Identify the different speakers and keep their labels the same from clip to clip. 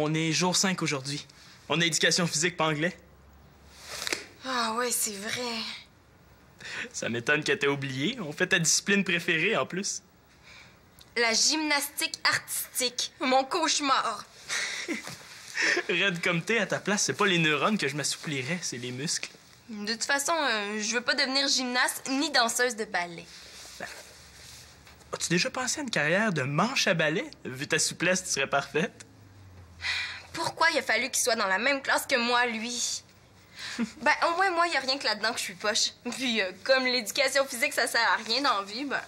Speaker 1: On est jour 5 aujourd'hui. On a éducation physique, pas anglais.
Speaker 2: Ah ouais, c'est vrai.
Speaker 1: Ça m'étonne que t'aies oublié. On fait ta discipline préférée, en plus.
Speaker 2: La gymnastique artistique. Mon cauchemar.
Speaker 1: Raide comme t'es, à ta place, c'est pas les neurones que je m'assouplirais, c'est les muscles.
Speaker 2: De toute façon, je veux pas devenir gymnaste ni danseuse de ballet.
Speaker 1: As-tu déjà pensé à une carrière de manche à balai? Vu ta souplesse, tu serais parfaite.
Speaker 2: Pourquoi il a fallu qu'il soit dans la même classe que moi, lui? Ben, au moins, moi, il y a rien que là-dedans que je suis poche. Puis, comme l'éducation physique, ça sert à rien dans la vie, ben...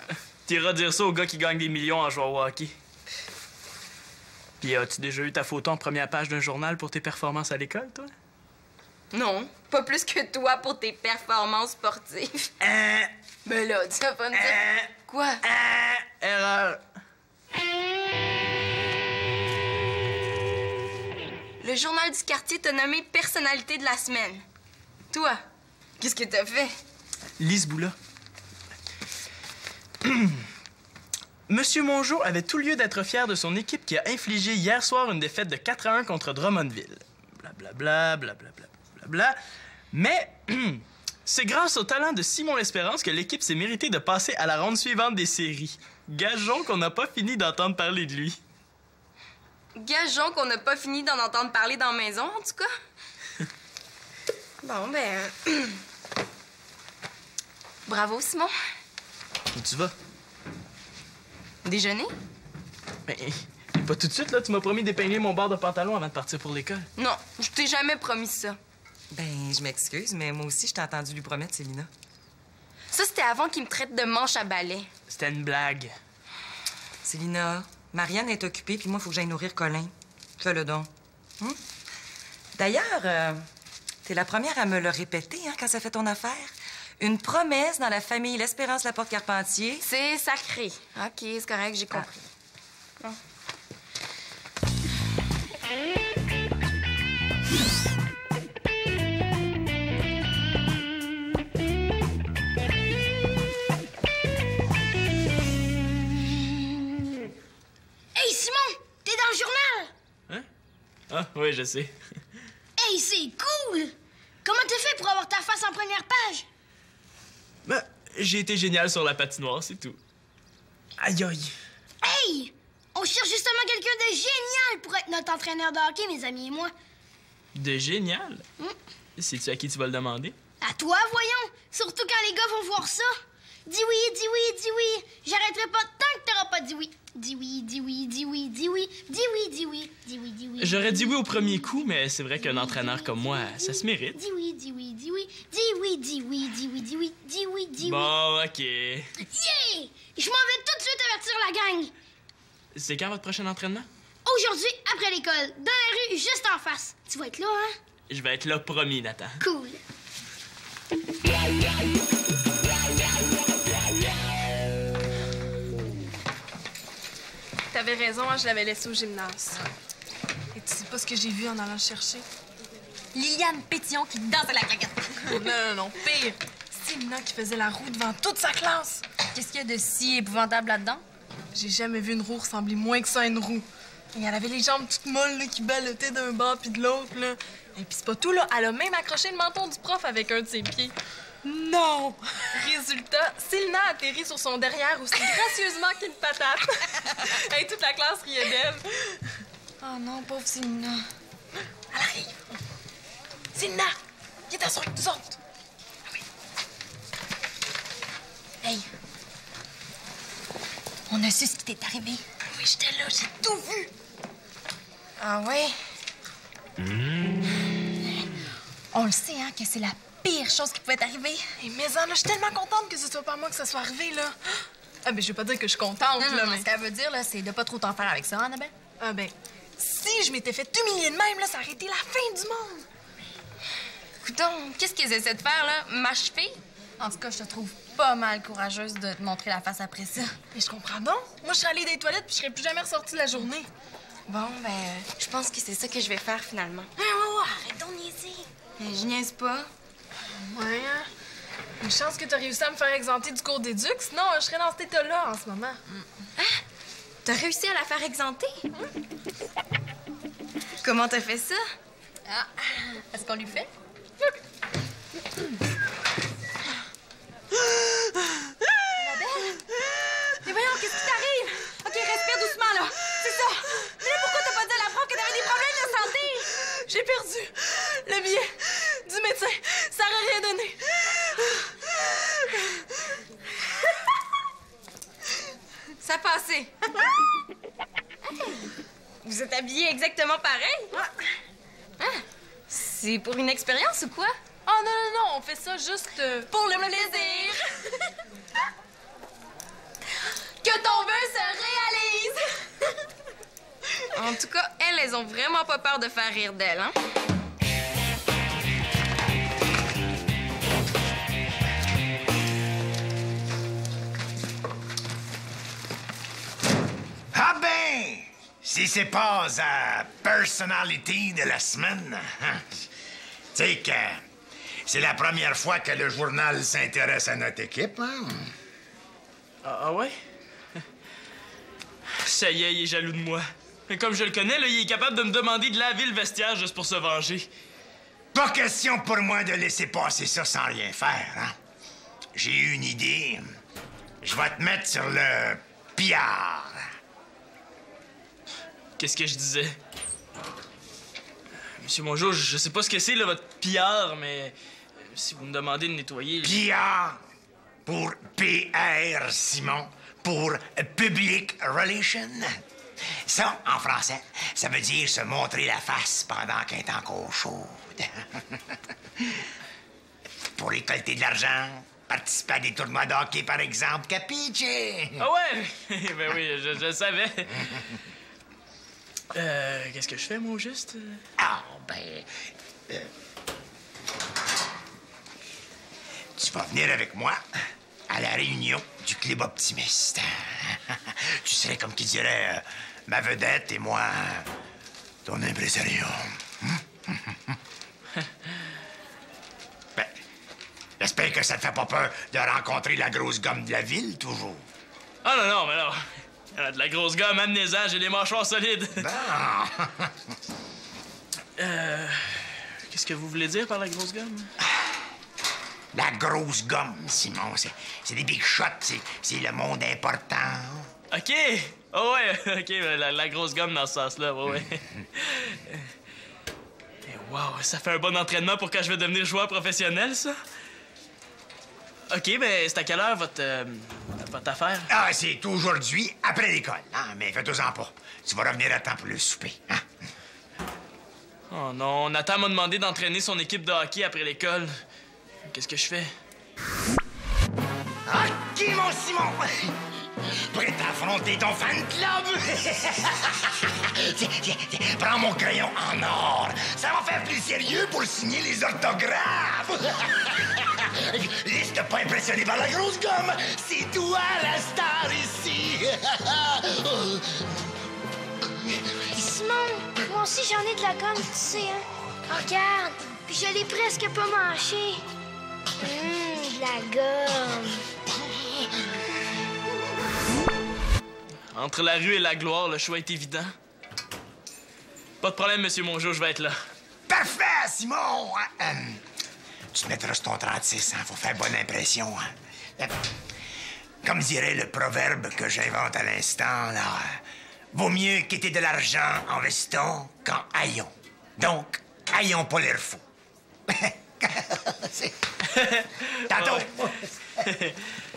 Speaker 1: T'iras dire ça aux gars qui gagnent des millions en jouant au hockey. Puis, as-tu déjà eu ta photo en première page d'un journal pour tes performances à l'école, toi?
Speaker 2: Non, pas plus que toi pour tes performances sportives. Ben là, tu vas pas me dire... Quoi?
Speaker 1: Erreur.
Speaker 2: Le journal du quartier t'a nommé personnalité de la semaine. Toi, qu'est-ce que t'as fait?
Speaker 1: Lise Boula. Monsieur Mongeau avait tout lieu d'être fier de son équipe qui a infligé hier soir une défaite de 4-1 contre Drummondville. Blablabla, blablabla, blablabla. Mais c'est grâce au talent de Simon L'Espérance que l'équipe s'est méritée de passer à la ronde suivante des séries. Gageons qu'on n'a pas fini d'entendre parler de lui.
Speaker 2: Gageons qu'on n'a pas fini d'en entendre parler dans la maison, en tout cas. Bon, ben... Bravo, Simon.
Speaker 1: Où tu vas?
Speaker 2: Déjeuner?
Speaker 1: Ben, pas tout de suite, là. Tu m'as promis d'épingler mon bord de pantalon avant de partir pour l'école.
Speaker 2: Non, je t'ai jamais promis ça.
Speaker 3: Ben, je m'excuse, mais moi aussi, je t'ai entendu lui promettre, Célina.
Speaker 2: Ça, c'était avant qu'il me traite de manche à balai.
Speaker 1: C'était une blague.
Speaker 3: Célina, Marianne est occupée, puis moi, il faut que j'aille nourrir Colin. Fais-le donc. D'ailleurs, t'es la première à me le répéter, hein, quand ça fait ton affaire. Une promesse dans la famille L'Espérance Laporte-Carpentier.
Speaker 2: C'est sacré. OK, c'est correct, j'ai compris. Bon.
Speaker 4: Hey, Simon! T'es dans le journal!
Speaker 1: Hein? Ah, oui, je sais.
Speaker 4: Hey, c'est cool! Comment t'as fait pour avoir ta face en première page?
Speaker 1: Ben, j'ai été génial sur la patinoire, c'est tout. Aïe, aïe.
Speaker 4: Hey! On cherche justement quelqu'un de génial pour être notre entraîneur de hockey, mes amis et moi.
Speaker 1: De génial? Sais-tu à qui tu vas le demander?
Speaker 4: À toi, voyons! Surtout quand les gars vont voir ça. Dis oui, dis oui, dis oui. J'arrêterai pas tant que t'auras pas dit oui. Dis oui, dis oui, dis oui, dis oui, dis oui, dis oui, dis oui, dis oui.
Speaker 1: J'aurais dit oui au premier coup, mais c'est vrai qu'un entraîneur comme moi, ça se mérite.
Speaker 4: Dis oui, dis oui, dis oui, dis oui, dis oui, dis oui, dis oui, dis oui, dis oui.
Speaker 1: Bon, OK.
Speaker 4: Yeah! Je m'en vais tout de suite avertir la gang.
Speaker 1: C'est quand votre prochain entraînement?
Speaker 4: Aujourd'hui, après l'école, dans la rue, juste en face. Tu vas être là, hein?
Speaker 1: Je vais être là, promis, Nathan.
Speaker 4: Cool.
Speaker 5: T'avais raison, hein, je l'avais laissé au gymnase. Et tu sais pas ce que j'ai vu en allant le chercher?
Speaker 6: Liliane Pétillon qui danse à la claquette.
Speaker 5: Non, pire. Célina qui faisait la roue devant toute sa classe.
Speaker 6: Qu'est-ce qu'il y a de si épouvantable là-dedans?
Speaker 5: J'ai jamais vu une roue ressembler moins que ça à une roue. Et elle avait les jambes toutes molles là, qui ballottaient d'un bord puis de l'autre. Là. Et puis c'est pas tout, là. Elle a même accroché le menton du prof avec un de ses pieds. Non! Résultat, Célina atterrit sur son derrière aussi gracieusement qu'une patate. Et toute la classe riait d'elle.
Speaker 6: Oh non, pauvre Célina.
Speaker 5: Elle arrive. Célina! Viens t'asseoir avec nous autres. Ah oui.
Speaker 6: Hey! On a su ce qui t'est arrivé.
Speaker 5: Oui, j'étais là, j'ai tout vu.
Speaker 2: Ah ouais?
Speaker 6: On le sait, hein, que c'est la pire chose qui pouvait t'arriver.
Speaker 5: Et mais là, je suis tellement contente que ce soit pas moi que ça soit arrivé, là. Ah, ben, je vais pas dire que je suis contente, là, mais...
Speaker 6: Ce qu'elle veut dire, là, c'est de pas trop t'en faire avec ça, hein, Annabelle?
Speaker 5: Ah, ben, si je m'étais fait humilier de même, là, ça aurait été la fin du monde.
Speaker 2: Coudonc, qu'est-ce qu'ils essaient de faire, là? M'achever?
Speaker 6: En tout cas, je te trouve pas mal courageuse de te montrer la face après ça.
Speaker 5: Mais je comprends donc. Moi, je serais allée dans les toilettes puis je serais plus jamais ressortie de la journée.
Speaker 2: Bon, ben, je pense que c'est ça que je vais faire, finalement.
Speaker 4: Arrête donc de niaiser.
Speaker 2: Je niaise pas.
Speaker 5: Ouais, hein? Une chance que t'as réussi à me faire exempter du cours d'éduc, sinon je serais dans cet état-là en ce moment.
Speaker 2: T'as réussi à la faire exempter? Comment t'as fait ça?
Speaker 6: Ah, est-ce qu'on lui fait?
Speaker 3: Mais voyons, qu'est-ce qui t'arrive? OK, respire doucement, là. C'est ça. Mais là, pourquoi t'as pas dit à la prof que t'avais des problèmes de santé?
Speaker 5: J'ai perdu le billet du médecin. Ça aurait rien donné.
Speaker 2: Ça a passé. Vous êtes habillés exactement pareil? Ah, c'est pour une expérience ou quoi?
Speaker 5: Oh non, non, non, on fait ça juste
Speaker 2: Pour le plaisir! Que ton vœu se réalise! En tout cas, elles ont vraiment pas peur de faire rire d'elles, hein?
Speaker 7: Ah ben! Si c'est pas la personnalité de la semaine, tu sais que c'est la première fois que le journal s'intéresse à notre équipe, hein?
Speaker 1: Ah ouais? Ça y est, il est jaloux de moi. Mais comme je le connais, là, il est capable de me demander de laver le vestiaire juste pour se venger.
Speaker 7: Pas question pour moi de laisser passer ça sans rien faire, hein? J'ai eu une idée. Je vais te mettre sur le pillard.
Speaker 1: Qu'est-ce que je disais? Monsieur Mongeau, je sais pas ce que c'est, là, votre pillard, mais si vous me demandez de nettoyer...
Speaker 7: Pillard pour PR, Simon, pour Public Relations. Ça, en français, ça veut dire se montrer la face pendant qu'elle est encore chaude. Pour récolter de l'argent, participer à des tournois de hockey, par exemple, capiche?
Speaker 1: Ah ouais? Ben oui, je le savais. Qu'est-ce que je fais, moi, au juste?
Speaker 7: Ah, ben... tu vas venir avec moi à la réunion du Club Optimiste. Tu serais, comme qui dirait, ma vedette et moi, ton impresario. Ben, j'espère que ça te fait pas peur de rencontrer la grosse gomme de la ville, toujours.
Speaker 1: Ah non, non, mais non. De la grosse gomme, amenez-en, j'ai les mâchoires solides.
Speaker 7: Bon.
Speaker 1: Qu'est-ce que vous voulez dire par la grosse gomme?
Speaker 7: La grosse gomme, Simon, c'est des big shots, c'est le monde important.
Speaker 1: OK! Oh ouais, OK, la grosse gomme dans ce sens-là, ouais. Wow, ça fait un bon entraînement pour quand je vais devenir joueur professionnel, ça? OK, ben c'est à quelle heure votre affaire?
Speaker 7: Ah, c'est aujourd'hui, après l'école, hein? Mais fais-toi-en pas. Tu vas revenir à temps pour le souper, hein?
Speaker 1: Oh non, Nathan m'a demandé d'entraîner son équipe de hockey après l'école. Qu'est-ce que je fais?
Speaker 7: OK, mon Simon! Prêt à affronter ton fan club? Tiens, prends mon crayon en or. Ça va faire plus sérieux pour signer les orthographes. Laisse-toi pas impressionner par la grosse gomme. C'est toi la star ici.
Speaker 4: Simon, moi aussi j'en ai de la gomme, tu sais, hein. Regarde, puis je l'ai presque pas mâché. De la gomme.
Speaker 1: Entre la rue et la gloire, le choix est évident. Pas de problème, Monsieur Mongeau, je vais être là.
Speaker 7: Parfait, Simon. Tu te mettras sur ton 36, hein? Faut faire bonne impression, hein? Comme dirait le proverbe que j'invente à l'instant, là... Vaut mieux quitter de l'argent en veston qu'en haillons. Donc, haillons pas l'air fou. Tantôt!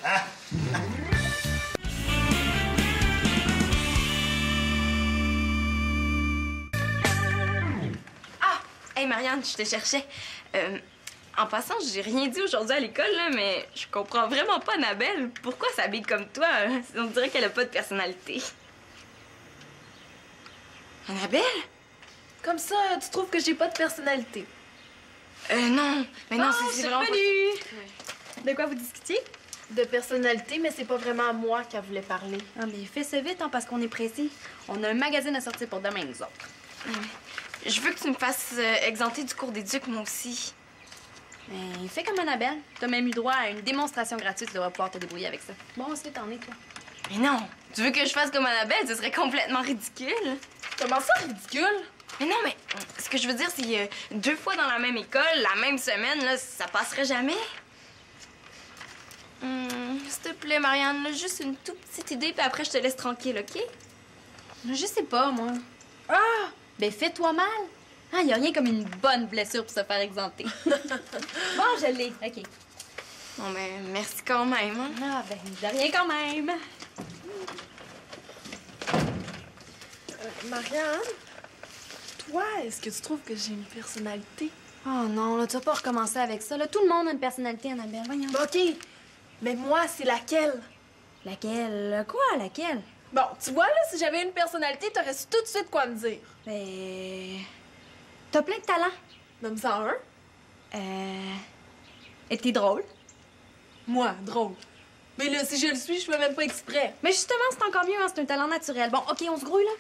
Speaker 7: Hein?
Speaker 2: Hey Marianne, je te cherchais. En passant, j'ai rien dit aujourd'hui à l'école, là, mais je comprends vraiment pas Annabelle. Pourquoi elle s'habille comme toi? On dirait qu'elle a pas de personnalité. Annabelle?
Speaker 6: Comme ça, tu trouves que j'ai pas de personnalité?
Speaker 2: Non. Mais non, c'est vraiment
Speaker 6: pas... De quoi vous discutiez? De personnalité, mais c'est pas vraiment à moi qu'elle voulait parler.
Speaker 8: Ah, mais fais ça vite, hein, parce qu'on est pressé. On a un magazine à sortir pour demain, nous autres.
Speaker 2: Je veux que tu me fasses exempter du cours d'éduc, moi aussi.
Speaker 8: Mais fais comme Annabelle. T'as même eu droit à une démonstration gratuite, tu devrais pouvoir te débrouiller avec ça. Bon, aussi, t'en es, toi.
Speaker 2: Mais non! Tu veux que je fasse comme Annabelle? Ce serait complètement ridicule.
Speaker 6: Comment ça, ridicule?
Speaker 2: Mais non, mais ce que je veux dire, c'est 2 fois dans la même école, la même semaine, là, ça passerait jamais. S'il te plaît, Marianne, là, juste une toute petite idée, puis après, je te laisse tranquille, OK?
Speaker 8: Je sais pas, moi. Ah! Ben, fais-toi mal. Ah, y a rien comme une bonne blessure pour se faire exempter. Bon, je l'ai. OK.
Speaker 2: Bon, ben, merci quand même, hein?
Speaker 8: Ah, ben, de rien quand même.
Speaker 5: Marianne, toi, est-ce que tu trouves que j'ai une personnalité?
Speaker 8: Oh non, là, tu vas pas recommencer avec ça. Là, tout le monde a une personnalité, Annabelle. Voyons.
Speaker 5: Bon, OK, mais moi, c'est laquelle?
Speaker 8: Laquelle? Quoi, laquelle?
Speaker 5: Bon, tu vois, là, si j'avais une personnalité, t'aurais su tout de suite quoi me dire.
Speaker 8: Ben... T'as plein de talents.
Speaker 5: Nomme-en un.
Speaker 8: Et t'es drôle.
Speaker 5: Moi, drôle. Mais là, si je le suis, je fais même pas exprès.
Speaker 8: Mais justement, c'est encore mieux, hein, c'est un talent naturel. Bon, OK, on se grouille, là?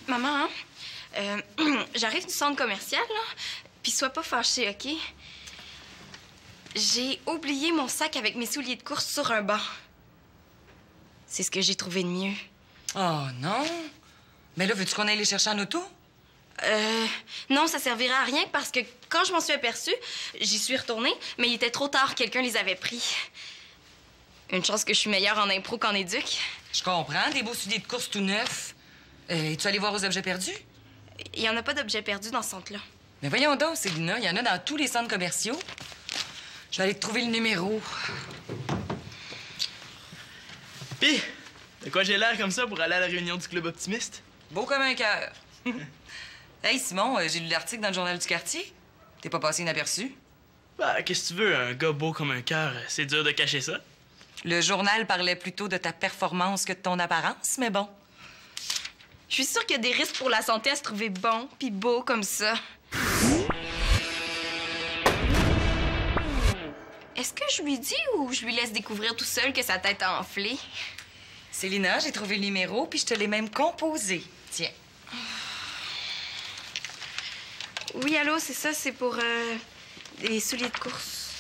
Speaker 2: Maman, hein? J'arrive du centre commercial, là, puis sois pas fâchée, OK? J'ai oublié mon sac avec mes souliers de course sur un banc. C'est ce que j'ai trouvé de mieux.
Speaker 3: Oh non! Mais là, veux-tu qu'on aille les chercher en auto?
Speaker 2: Non, ça servirait à rien parce que quand je m'en suis aperçue, j'y suis retournée, mais il était trop tard, quelqu'un les avait pris. Une chance que je suis meilleure en impro qu'en éduc.
Speaker 3: Je comprends, des beaux souliers de course tout neufs. Es-tu allé voir aux objets perdus?
Speaker 2: Il y en a pas d'objets perdus dans ce centre-là.
Speaker 3: Mais voyons donc, Célina, il y en a dans tous les centres commerciaux. Je vais aller te trouver le numéro.
Speaker 1: Pis, de quoi j'ai l'air comme ça pour aller à la réunion du Club Optimiste?
Speaker 3: Beau comme un cœur. Hey, Simon, j'ai lu l'article dans le journal du quartier. T'es pas passé inaperçu?
Speaker 1: Bah, qu'est-ce que tu veux, un gars beau comme un cœur, c'est dur de cacher ça.
Speaker 3: Le journal parlait plutôt de ta performance que de ton apparence, mais bon.
Speaker 2: Je suis sûre qu'il y a des risques pour la santé à se trouver bon puis beau comme ça. Est-ce que je lui dis ou je lui laisse découvrir tout seul que sa tête a enflé?
Speaker 3: Célina, j'ai trouvé le numéro, puis je te l'ai même composé. Tiens.
Speaker 2: Oui, allô, c'est ça, c'est pour des souliers de course.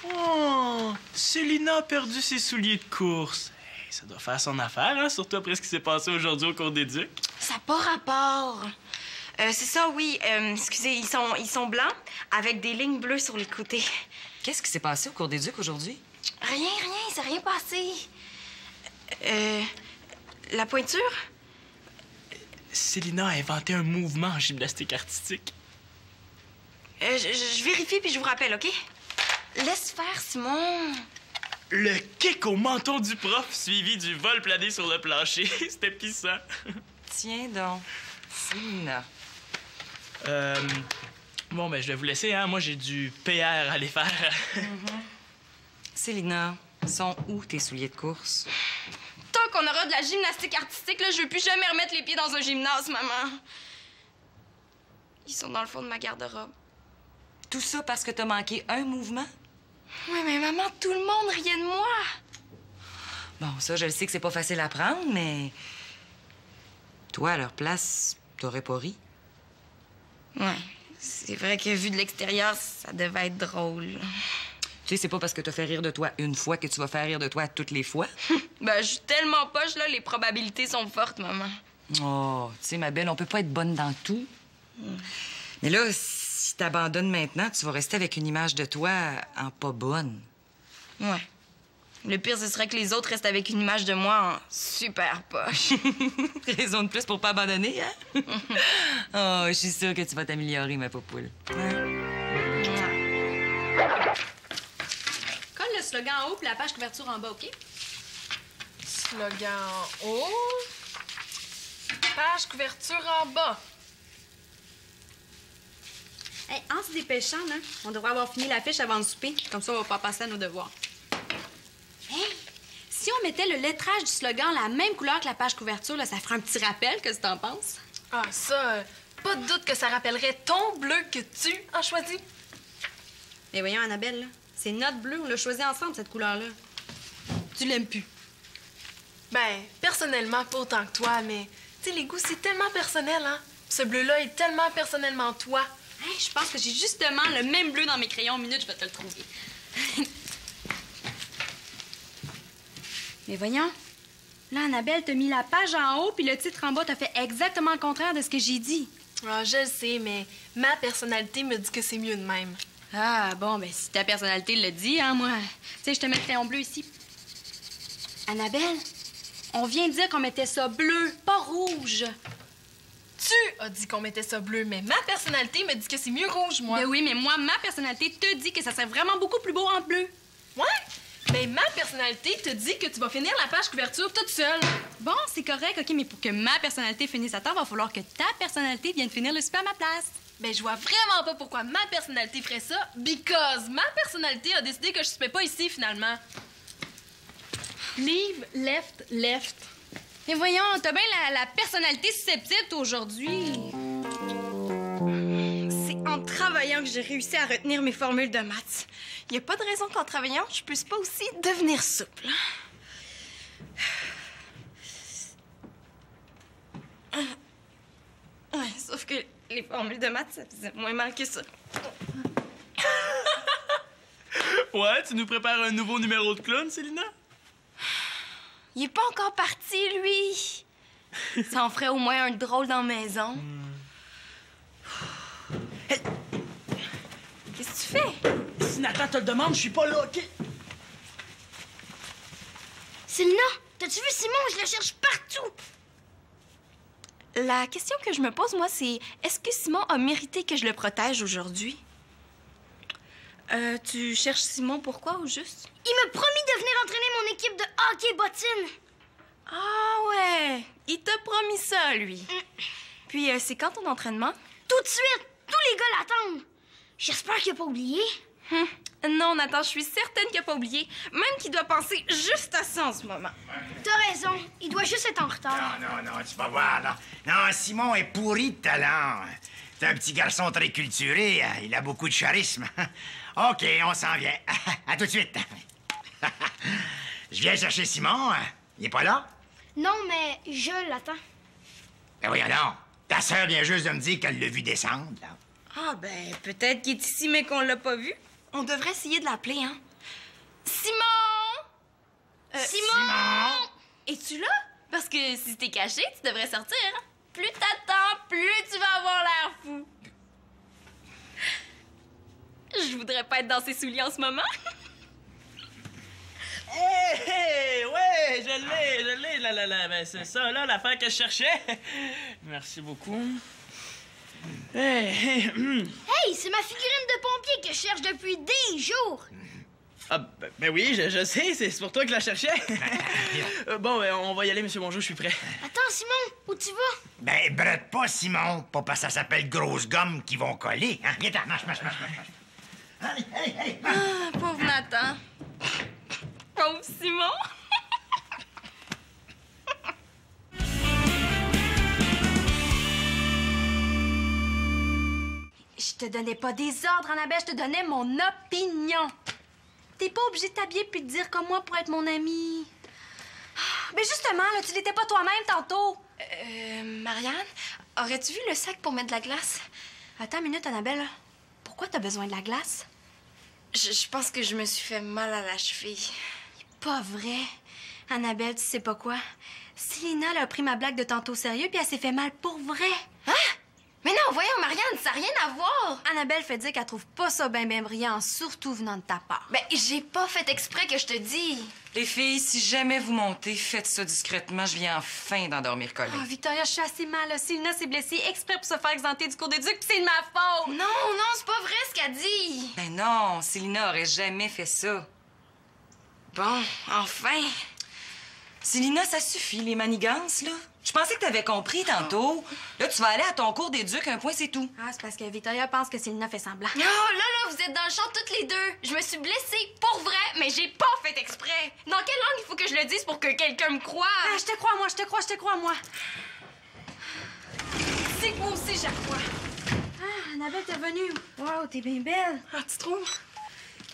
Speaker 1: Oh, Célina a perdu ses souliers de course. Hey, ça doit faire son affaire, hein, surtout après ce qui s'est passé aujourd'hui au cours d'éduc.
Speaker 2: Ça n'a pas rapport. C'est ça, oui. Excusez, ils sont blancs avec des lignes bleues sur les côtés.
Speaker 3: Qu'est-ce qui s'est passé au cours d'éduc aujourd'hui?
Speaker 2: Rien, il s'est rien passé. La pointure?
Speaker 1: Célina a inventé un mouvement en gymnastique artistique.
Speaker 2: Je vérifie puis je vous rappelle, OK? Laisse faire, Simon.
Speaker 1: Le kick au menton du prof suivi du vol plané sur le plancher. C'était pissant.
Speaker 3: Tiens donc, Célina.
Speaker 1: Bon, ben, je vais vous laisser, hein. Moi, j'ai du PR à aller faire.
Speaker 3: Célina, sont où tes souliers de course?
Speaker 2: Tant qu'on aura de la gymnastique artistique, là, je veux plus jamais remettre les pieds dans un gymnase, maman. Ils sont dans le fond de ma garde-robe.
Speaker 3: Tout ça parce que t'as manqué un mouvement?
Speaker 2: Oui, mais maman, tout le monde riait de moi.
Speaker 3: Bon, ça, je le sais que c'est pas facile à prendre, mais... Toi, à leur place, t'aurais pas ri?
Speaker 2: Ouais, c'est vrai que vu de l'extérieur, ça devait être drôle.
Speaker 3: Tu sais, c'est pas parce que t'as fait rire de toi une fois que tu vas faire rire de toi toutes les fois.
Speaker 2: Ben, je suis tellement poche, là, les probabilités sont fortes, maman.
Speaker 3: Oh, tu sais, ma belle, on peut pas être bonne dans tout. Mais là, si t'abandonnes maintenant, tu vas rester avec une image de toi en pas bonne.
Speaker 2: Ouais. Le pire, ce serait que les autres restent avec une image de moi en super poche.
Speaker 3: Raison de plus pour pas abandonner, hein? Oh, je suis sûre que tu vas t'améliorer, ma popoule.
Speaker 8: Colle le slogan en haut puis la page couverture en bas, OK?
Speaker 5: Slogan en haut. Page couverture en bas.
Speaker 8: Hey, en se dépêchant, là, on devrait avoir fini l'affiche avant le souper. Comme ça, on va pas passer à nos devoirs. Hey! Si on mettait le lettrage du slogan la même couleur que la page couverture, là, ça ferait un petit rappel, qu'est-ce que t'en penses?
Speaker 5: Ah, ça, pas de doute que ça rappellerait ton bleu que tu as choisi.
Speaker 8: Mais voyons, Annabelle, là, c'est notre bleu, on l'a choisi ensemble, cette couleur-là. Tu l'aimes plus.
Speaker 5: Ben, personnellement, pas autant que toi, mais, tu sais, les goûts, c'est tellement personnel, hein? Ce bleu-là est tellement personnellement toi.
Speaker 8: Hey, je pense que j'ai justement le même bleu dans mes crayons. Une minute, je vais te le trouver. Mais voyons. Là, Annabelle t'a mis la page en haut, puis le titre en bas t'a fait exactement le contraire de ce que j'ai dit.
Speaker 5: Ah, je le sais, mais ma personnalité me dit que c'est mieux de même.
Speaker 8: Ah, bon, ben si ta personnalité le dit, hein, moi. Tu sais, je te mets le crayon bleu ici. Annabelle, on vient de dire qu'on mettait ça bleu, pas rouge.
Speaker 5: Tu as dit qu'on mettait ça bleu, mais ma personnalité me dit que c'est mieux rouge, moi.
Speaker 8: Ben oui, mais moi, ma personnalité te dit que ça serait vraiment beaucoup plus beau en bleu.
Speaker 5: Ouais? Mais ma personnalité te dit que tu vas finir la page couverture toute seule.
Speaker 8: Bon, c'est correct, OK, mais pour que ma personnalité finisse à temps, il va falloir que ta personnalité vienne finir le super à ma place.
Speaker 5: Ben, je vois vraiment pas pourquoi ma personnalité ferait ça, because ma personnalité a décidé que je soupais pas ici, finalement.
Speaker 8: Leave, left, left. Mais voyons, t'as bien la personnalité susceptible aujourd'hui. C'est en travaillant que j'ai réussi à retenir mes formules de maths.
Speaker 2: Y a pas de raison qu'en travaillant, je puisse pas aussi devenir souple.
Speaker 8: Ouais, sauf que les formules de maths, ça faisait moins mal que ça.
Speaker 1: Ouais, tu nous prépares un nouveau numéro de clown, Célina?
Speaker 2: Il est pas encore parti, lui. Ça en ferait au moins un drôle dans la maison. Hey. Qu'est-ce que tu fais?
Speaker 1: Si Nathan te le demande, je suis pas là, OK?
Speaker 4: Célina, t'as-tu vu Simon? Je le cherche partout.
Speaker 2: La question que je me pose, moi, c'est est-ce que Simon a mérité que je le protège aujourd'hui? Tu cherches Simon pourquoi ou juste?
Speaker 4: Il m'a promis de venir entraîner mon équipe de hockey bottine.
Speaker 2: Ah ouais, il t'a promis ça, lui. Puis c'est quand ton entraînement?
Speaker 4: Tout de suite, tous les gars l'attendent. J'espère qu'il a pas oublié.
Speaker 2: Non, Nathan, je suis certaine qu'il a pas oublié. Même qu'il doit penser juste à ça en ce moment.
Speaker 4: T'as raison, il doit juste être en retard.
Speaker 7: Non, tu vas voir, non. Non, Simon est pourri de talent. C'est un petit garçon très culturé, il a beaucoup de charisme. OK, on s'en vient. À tout de suite. Je viens chercher Simon. Il est pas là?
Speaker 4: Non, mais je l'attends.
Speaker 7: Ben voyons donc. Ta sœur vient juste de me dire qu'elle l'a vu descendre, là.
Speaker 2: Ah ben, peut-être qu'il est ici, mais qu'on l'a pas vu. On devrait essayer de l'appeler, hein? Simon!
Speaker 7: Simon!
Speaker 2: Es-tu là? Parce que si t'es caché, tu devrais sortir. Hein? Plus t'attends, plus tu vas avoir l'air fou. Je voudrais pas être dans ses souliers en ce moment.
Speaker 1: Hey, ouais, je l'ai, là. Ben, c'est ça, là, l'affaire que je cherchais. Merci beaucoup. Hey,
Speaker 4: c'est ma figurine de pompier que je cherche depuis des jours.
Speaker 1: Ah, ben oui, je sais, c'est pour toi que je la cherchais. Bon, ben, on va y aller, Monsieur Mongeau, je suis prêt.
Speaker 4: Attends, Simon, où tu vas?
Speaker 7: Ben, brette pas, Simon. Pas parce que ça s'appelle grosse gomme qui vont coller, hein? Viens, marche. Allez.
Speaker 2: Ah, pauvre Nathan. Pauvre Simon.
Speaker 8: Je te donnais pas des ordres, Annabelle, je te donnais mon opinion. T'es pas obligée de t'habiller puis de dire comme moi pour être mon amie. Mais justement, là, tu l'étais pas toi-même tantôt.
Speaker 2: Marianne, aurais-tu vu le sac pour mettre de la glace?
Speaker 8: Attends une minute, Annabelle. Pourquoi t'as besoin de la glace?
Speaker 2: Je pense que je me suis fait mal à la cheville.
Speaker 8: Pas vrai. Annabelle, tu sais pas quoi? Célina, elle a pris ma blague de tantôt au sérieux puis elle s'est fait mal pour vrai.
Speaker 2: Hein? Mais non, voyons, Marianne, ça n'a rien à voir.
Speaker 8: Annabelle fait dire qu'elle trouve pas ça ben brillant, surtout venant de ta part.
Speaker 2: Ben, j'ai pas fait exprès que je te dis.
Speaker 3: Les filles, si jamais vous montez, faites ça discrètement. Je viens enfin d'endormir Colin.
Speaker 8: Oh, Victoria, je suis assez mal. Là. Célina s'est blessée exprès pour se faire exempter du cours d'éduc, puis c'est de ma faute.
Speaker 2: Non, c'est pas vrai ce qu'elle dit.
Speaker 3: Ben non, Célina aurait jamais fait ça.
Speaker 2: Bon, enfin.
Speaker 3: Célina, ça suffit, les manigances, là. Je pensais que t'avais compris tantôt. Là, tu vas aller à ton cours d'éduc, un point, c'est tout.
Speaker 8: Ah, c'est parce que Victoria pense que Célina fait semblant.
Speaker 2: Oh, là, vous êtes dans le champ toutes les deux. Je me suis blessée pour vrai, mais j'ai pas fait exprès. Dans quelle langue il faut que je le dise pour que quelqu'un me croie?
Speaker 8: Ah, je te crois, moi, je te crois, moi.
Speaker 2: C'est que moi aussi, je crois.
Speaker 8: Ah, Annabelle, t'es venue. Wow, t'es bien belle.
Speaker 5: Ah, tu trouves?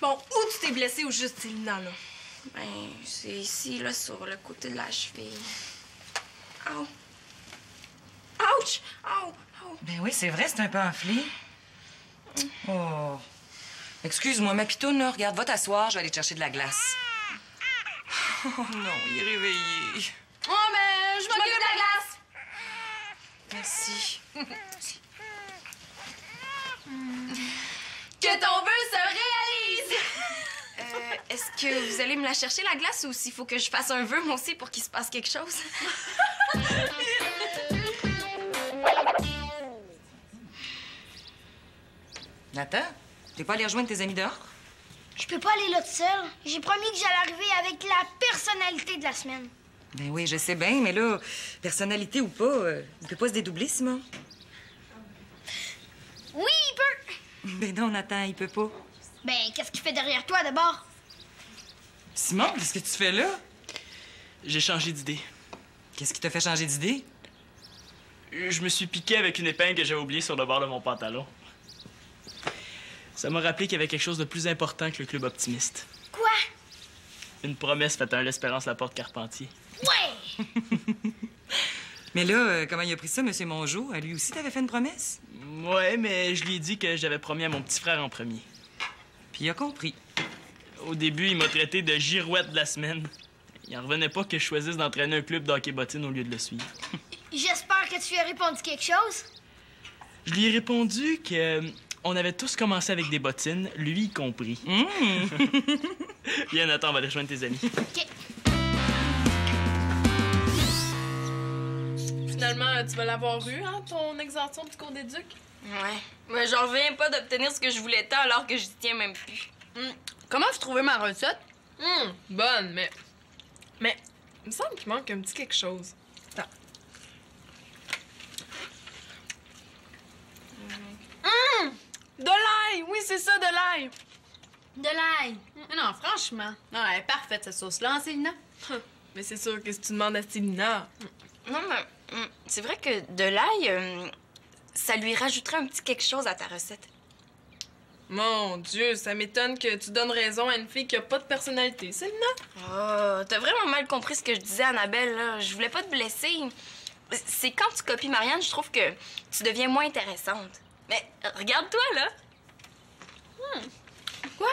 Speaker 5: Bon, où tu t'es blessée ou juste Célina, là?
Speaker 2: Ben, c'est ici, là, sur le côté de la cheville. Ouch! Ouch! Ouch!
Speaker 3: Ben oui, c'est vrai, c'est un peu enflé. Oh. Excuse-moi, ma pitoune, là, regarde, va t'asseoir, je vais aller te chercher de la glace. Oh non, il est réveillé.
Speaker 8: Oh, mais je m'occupe de la glace.
Speaker 3: Merci.
Speaker 2: Que ton vœu se réalise! Est-ce que vous allez me la chercher, la glace, ou s'il faut que je fasse un vœu, moi aussi, pour qu'il se passe quelque chose?
Speaker 3: Nathan, t'es pas allé rejoindre tes amis dehors?
Speaker 4: Je peux pas aller là toute seule. J'ai promis que j'allais arriver avec la personnalité de la semaine.
Speaker 3: Ben oui, je sais bien, mais là, personnalité ou pas, il peut pas se dédoubler, Simon.
Speaker 4: Oui, il peut.
Speaker 3: Ben non, Nathan, il peut pas.
Speaker 4: Ben, qu'est-ce qu'il fait derrière toi, d'abord?
Speaker 3: Simon, qu'est-ce que tu fais là?
Speaker 1: J'ai changé d'idée.
Speaker 3: Qu'est-ce qui t'a fait changer d'idée?
Speaker 1: Je me suis piqué avec une épingle que j'avais oubliée sur le bord de mon pantalon. Ça m'a rappelé qu'il y avait quelque chose de plus important que le club optimiste.
Speaker 4: Quoi?
Speaker 1: Une promesse faite à l'Espérance Laporte-Carpentier.
Speaker 4: Ouais!
Speaker 3: Mais là, comment il a pris ça, M. Mongeau? À lui aussi, t'avais fait une promesse?
Speaker 1: Ouais, mais je lui ai dit que j'avais promis à mon petit frère en premier.
Speaker 3: Puis il a compris.
Speaker 1: Au début, il m'a traité de girouette de la semaine. Il en revenait pas que je choisisse d'entraîner un club d'hockey bottine au lieu de le suivre.
Speaker 4: J'espère que tu lui as répondu quelque chose.
Speaker 1: Je lui ai répondu que on avait tous commencé avec des bottines, lui y compris. Viens, Nathan, on va aller rejoindre tes amis.
Speaker 4: OK.
Speaker 5: Finalement, tu vas l'avoir eu, hein, ton exemption du cours d'éduc?
Speaker 2: Ouais. Mais j'en reviens pas d'obtenir ce que je voulais tant alors que je tiens même plus.
Speaker 8: Comment vous trouvez ma recette?
Speaker 5: Bonne, mais... Mais, il me semble qu'il manque un petit quelque chose. Attends. De l'ail! Oui, c'est ça, de l'ail!
Speaker 8: De l'ail. Non, franchement. Non, elle est parfaite, cette sauce-là, hein, Célina?
Speaker 5: Mais c'est sûr que si tu demandes à Célina...
Speaker 2: Non, mais c'est vrai que de l'ail, ça lui rajouterait un petit quelque chose à ta recette.
Speaker 5: Mon Dieu, ça m'étonne que tu donnes raison à une fille qui a pas de personnalité, Célina.
Speaker 2: Oh, t'as vraiment mal compris ce que je disais, Annabelle, là. Je voulais pas te blesser. C'est quand tu copies Marianne, je trouve que tu deviens moins intéressante. Mais regarde-toi, là.
Speaker 8: Quoi?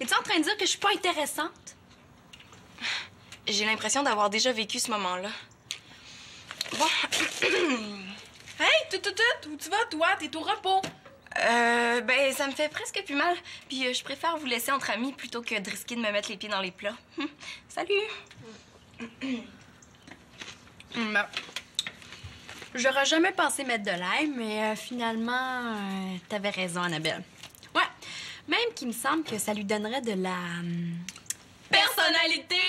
Speaker 8: Es-tu en train de dire que je suis pas intéressante?
Speaker 2: J'ai l'impression d'avoir déjà vécu ce moment-là. Bon.
Speaker 5: Hey, où tu vas, toi? T'es au repos.
Speaker 2: Ben, ça me fait presque plus mal. Puis je préfère vous laisser entre amis plutôt que de risquer de me mettre les pieds dans les plats. Salut!
Speaker 8: Ben, j'aurais jamais pensé mettre de l'ail, mais finalement, t'avais raison, Annabelle. Ouais, même qu'il me semble que ça lui donnerait de la...
Speaker 2: Personnalité!